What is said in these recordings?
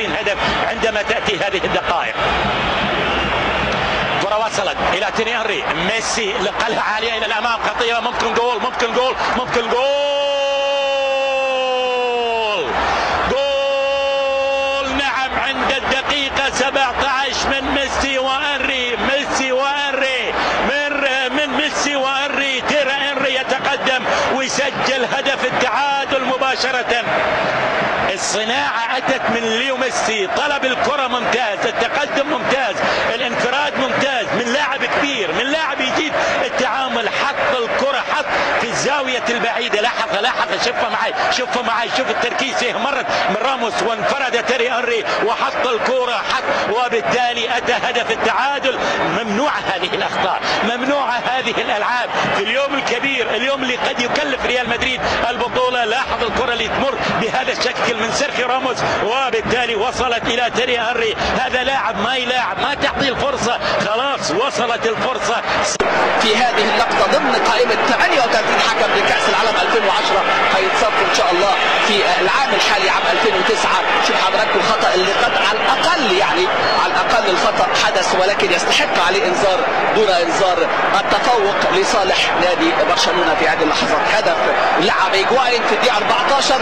هدف عندما تأتي هذه الدقائق. كرة وصلت إلى تيري هنري، ميسي لقلها عالية إلى الأمام، خطيرة، ممكن جول ممكن جول ممكن جول جول نعم عند الدقيقة 17 من ميسي وهنري، ميسي وهنري من ميسي وهنري. تيري هنري يتقدم ويسجل هدف التعادل مباشرة. الصناعة أتت من ليو ميسي، طلب الكرة ممتاز، التقدم ممتاز، الانفراد ممتاز من لاعب كبير، من لاعب يجيد التعامل، حط الكرة، حط في الزاوية البعيدة. لحظة شوفها معي شوف التركيز، مرت من راموس وانفرد تيري هنري وحط الكرة وبالتالي أتى هدف التعادل. ممنوعة هذه الأخطاء، ممنوعة هذه الألعاب في اليوم الكبير، اليوم اللي قد يكلف ريال مدريد البطولة. لاحظ الكرة اللي تمر بهذا الشكل من سيرخيو راموس وبالتالي وصلت إلى تيري هنري. هذا لاعب ما يلاعب، ما تعطيه الفرصة، خلاص وصلت الفرصة. في هذه اللقطة ضمن قائمة 38 حكم لكأس العالم 2010 هيتصفوا إن شاء الله في العام الحالي عام 2009. شوف حضراتكم الخطأ اللي قد على الأقل الخطأ حدث ولكن يستحق عليه إنذار دون إنذار. التفوق لصالح نادي برشلونة في هذه اللحظات. هدف لعب إيجواين في الدقيقة 14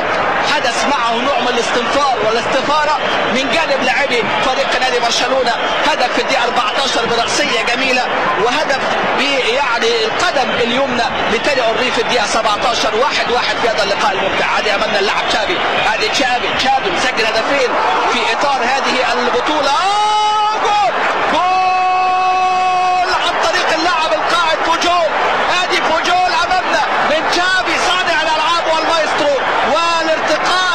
حدث معه نوع من الاستنفار والاستثارة من جانب لاعبي فريق نادي برشلونة. هدف في الدقيقة 14 برأسية جميلة، وهدف يعني القدم اليمنى لتيري هنري في الدقيقة 17. 1-1 في هذا اللقاء الممتع. عادي أمامنا اللاعب تشافي، عادي تشافي مسجل هدفين في إطار هذه البطولة. جول عن طريق اللاعب القائد بوجول. ادي بوجول امامنا من تشافي صانع الالعاب والمايسترو، والارتقاء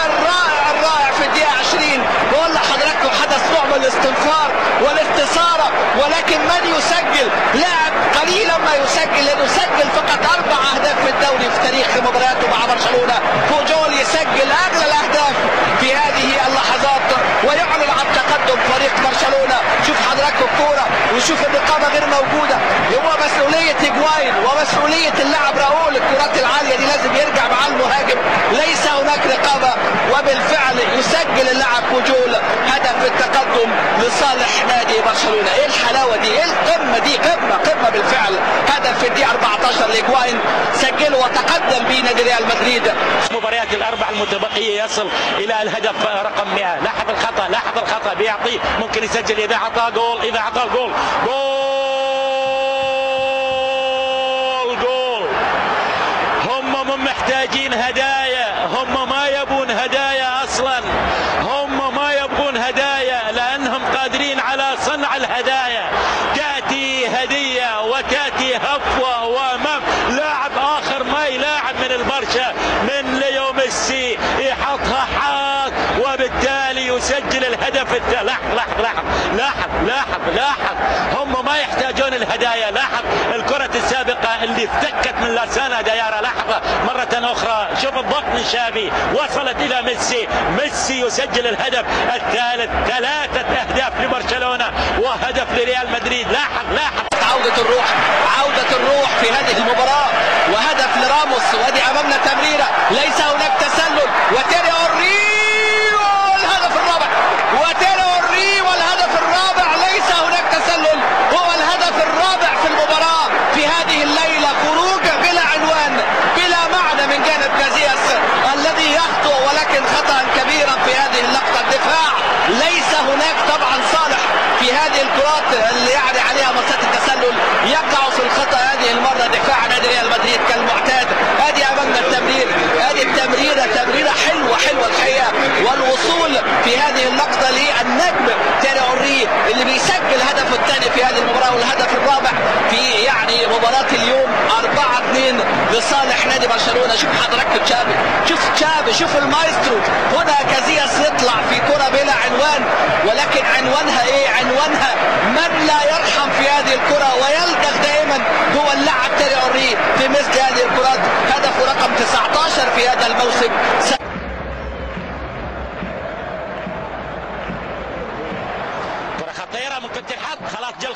الرائع في الدقيقه 20. بقول لحضراتكم حدث نوع من الاستنفار والاستثاره، ولكن من يسجل لاعب قليلا ما يسجل، لانه سجل فقط 4 اهداف في الدوري في تاريخ مبارياته مع برشلونه. بوجول يسجل اغلى الاهداف في هذه اللحظات ويعلن عن تقدم فريق برشلونه. شوف حضراتكم الكوره وشوف الرقابه غير موجوده، هو مسؤوليه إيجواين ومسؤوليه اللاعب راؤول. الكرات العاليه دي لازم يرجع مع المهاجم، ليس هناك رقابه، وبالفعل يسجل اللاعب بوجول هدف التقدم لصالح نادي برشلونه. ايه الحلاوه دي، ايه القمه دي، قمه بالفعل. هدف في الدقيقه 14 لإيجواين سجله وتقدم به نادي ريال مدريد. المباريات الاربع المتبقيه يصل الى الهدف رقم 100. لاحظ الخطا بيعطيه، ممكن يسجل اذا اعطاه جول، جول. هم محتاجين هدايا، هم ما يبون هدايا اصلا، هم ما يبغون هدايا لانهم قادرين على صنع الهدايا. تاتي هديه وتاتي هفوه وامام لاعب اخر ما يلاعب من البرشا، من ليو ميسي، يحطها حاط وبالتالي يسجل الهدف. لاحظ هم ما يحتاجون الهدايا. لاحظ الكرة السابقة اللي افتكت من لاسانا ديارة. لحظة مرة أخرى، شوف الضغط من شافي، وصلت إلى ميسي يسجل الهدف الثالث. 3 أهداف لبرشلونة وهدف لريال مدريد. لاحظ عودة الروح في هذه المباراة، وهدف لراموس. وادي أمامنا تمريرة، ليس هناك تسلل، وتيري هنري والهدف الرابع، ليس هناك تسلل، هو الهدف الرابع في المباراة في هذه الليلة. خروج بلا عنوان بلا معنى من جانب كازياس الذي يخطئ، ولكن خطأ كبيرا في هذه اللقطة. الدفاع ليس هناك طبعا صالح في هذه الكرات اللي يعني عليها مسات التسلل، يقع في الخطأ هذه المرة دفاع نادي ريال مدريد كالمعتاد. ادي امامنا التمرير، ادي تمريرة حلوة الحقيقة، والوصول في هذه اللقطة للنجم تيري هنري اللي بيسجل الهدف الثاني في هذه المباراة والهدف الرابع في يعني مباراة اليوم. 4-2 لصالح نادي برشلونة. شوف حضرتك تشافي، شوف المايسترو. هنا كازياس يطلع في كرة بلا عنوان، ولكن عنوانها ايه؟ عنوانها من لا يرحم في هذه الكرة ويلدغ دائما هو اللاعب تيري هنري في مثل هذه الكرات. هدفه رقم 19 في هذا الموسم. كرة خطيرة ممكن تنحط، خلاص جل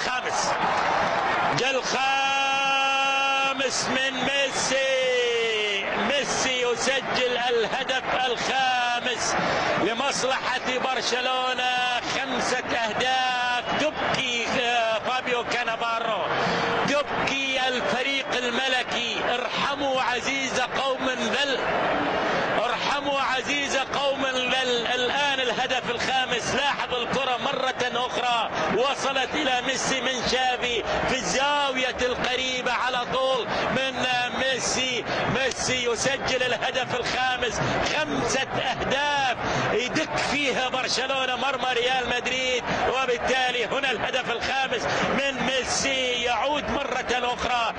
خامس من ميسي. ميسي يسجل الهدف الخامس لمصلحة برشلونة. 5 أهداف. تبكي فابيو كانافارو، تبكي الفريق الملكي. ارحموا عزيز قوم ذل، ارحموا عزيز قوم ذل. الآن الهدف الخامس. لاحظ الكرة مرة أخرى وصلت إلى ميسي من شافي في الزاوية القريبة على طول من ميسي. ميسي يسجل الهدف الخامس. 5 أهداف يدك فيها برشلونة مرمى ريال مدريد، وبالتالي هنا الهدف الخامس من ميسي. يعود مرة أخرى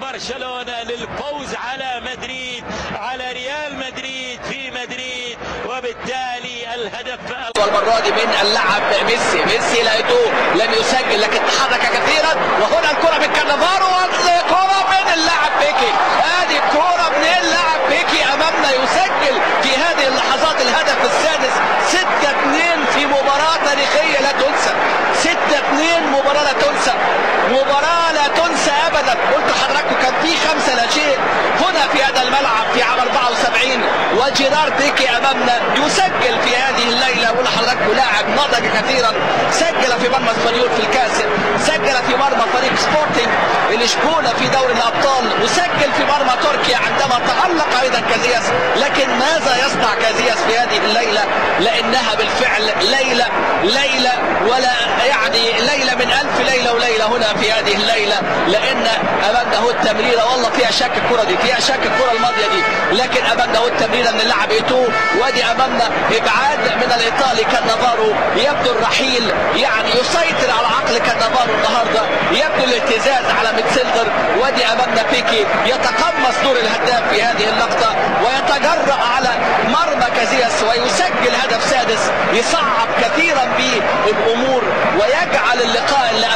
برشلونة للفوز على مدريد، على ريال مدريد في مدريد، وبالتالي الهدف والمرة دي من اللاعب ميسي. ميسي لقيته لم يسجل لكن تحرك كثيرا، وهنا الكرة من كانافارو والكرة من اللاعب بيكي. هذه الكرة من اللاعب بيكي أمامنا يسجل في هذه اللحظات الهدف السادس. 6-2 في مباراة تاريخية لا تنسى. 6-2 مباراة لا تنسى، مباراة لا تنسى أبدا. قلت لحضراتكم كان في 5-0 هنا في هذا الملعب في عام 74، وجيرار بيكي أمامنا يسجل في هذه الليلة. أقول لحضراتكم لاعب نضج كثيرا، سجل في مرمى اسبانيول في الكاس، سجل في مرمى فريق سبورتنج لشبونة في دوري الأبطال، وسجل في مرمى تركيا عندما تألق أيضا كازياس. لكن ماذا يصنع كازياس في هذه الليلة؟ لأنها بالفعل ليلة ولا يعني ليلة من 1000 ليلة وليلة هنا في هذه الليلة. لأن أمامنا هو التمريرة، والله فيها شك الكرة دي، فيها شك الكرة الماضية دي، لكن أمامنا هو التمريرة من اللاعب ايتو. وادي أمامنا إبعاد من الإيطالي كانافارو. يبدو الرحيل يعني يسيطر على عقل كانافارو النهارده، يبدو الاهتزاز على ميتسيلدر. وادي أمامنا بيكي يتقمص دور الهداف في هذه اللقطة ويتجرأ على مرمى كازياس ويسجل هدف سادس، يصعب كثيرا بالأمور ويجعل اللقاء اللي